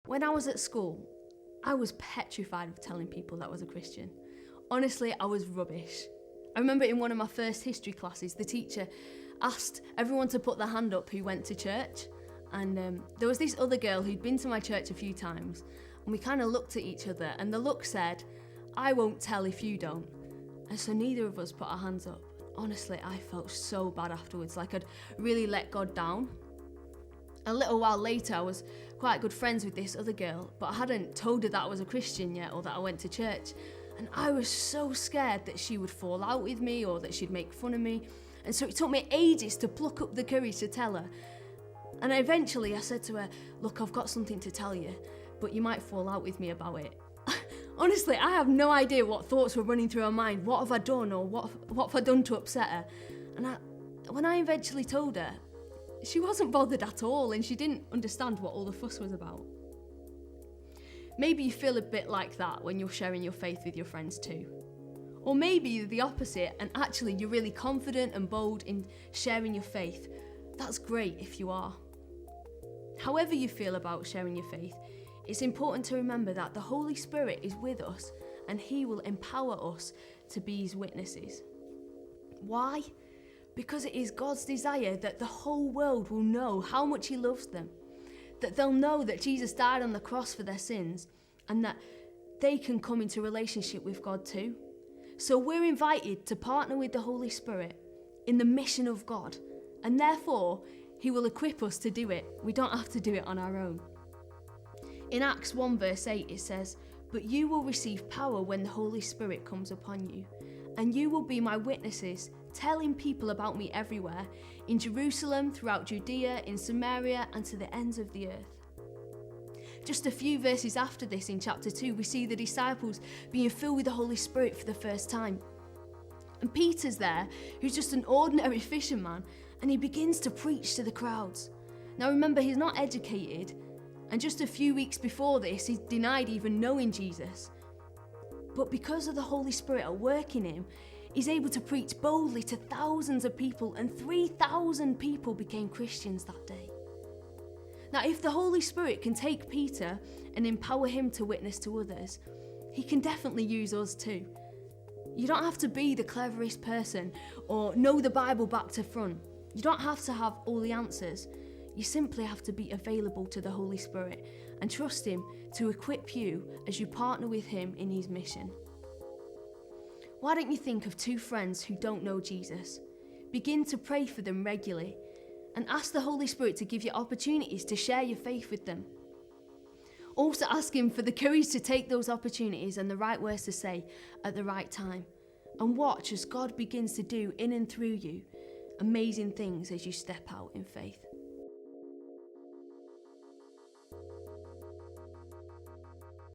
When I was at school, I was petrified of telling people that I was a Christian. Honestly, I was rubbish. I remember in one of my first history classes, the teacher asked everyone to put their hand up who went to church. And there was this other girl who'd been to my church a few times, and we kind of looked at each other, and the look said, "I won't tell if you don't." And so neither of us put our hands up. Honestly, I felt so bad afterwards, like I'd really let God down. A little while later, I was quite good friends with this other girl, but I hadn't told her that I was a Christian yet or that I went to church. And I was so scared that she would fall out with me or that she'd make fun of me. And so it took me ages to pluck up the courage to tell her. And eventually I said to her, "Look, I've got something to tell you, but you might fall out with me about it." Honestly, I have no idea what thoughts were running through her mind. What have I done, or what have I done to upset her? And when I eventually told her, she wasn't bothered at all, and she didn't understand what all the fuss was about. Maybe you feel a bit like that when you're sharing your faith with your friends too. Or maybe you're the opposite, and actually you're really confident and bold in sharing your faith. That's great if you are. However you feel about sharing your faith, it's important to remember that the Holy Spirit is with us and He will empower us to be His witnesses. Why? Because it is God's desire that the whole world will know how much He loves them, that they'll know that Jesus died on the cross for their sins, and that they can come into relationship with God too. So we're invited to partner with the Holy Spirit in the mission of God, and therefore He will equip us to do it. We don't have to do it on our own. In Acts 1 verse 8 it says, "But you will receive power when the Holy Spirit comes upon you, and you will be my witnesses, telling people about me everywhere, in Jerusalem, throughout Judea, in Samaria, and to the ends of the earth." Just a few verses after this, in chapter 2, we see the disciples being filled with the Holy Spirit for the first time. And Peter's there, who's just an ordinary fisherman, and he begins to preach to the crowds. Now remember, he's not educated, and just a few weeks before this, he denied even knowing Jesus. But because of the Holy Spirit at work in him, he's able to preach boldly to thousands of people, and 3,000 people became Christians that day. Now, if the Holy Spirit can take Peter and empower him to witness to others, He can definitely use us too. You don't have to be the cleverest person or know the Bible back to front. You don't have to have all the answers. You simply have to be available to the Holy Spirit and trust Him to equip you as you partner with Him in His mission. Why don't you think of two friends who don't know Jesus? Begin to pray for them regularly and ask the Holy Spirit to give you opportunities to share your faith with them. Also ask Him for the courage to take those opportunities and the right words to say at the right time. And watch as God begins to do in and through you amazing things as you step out in faith.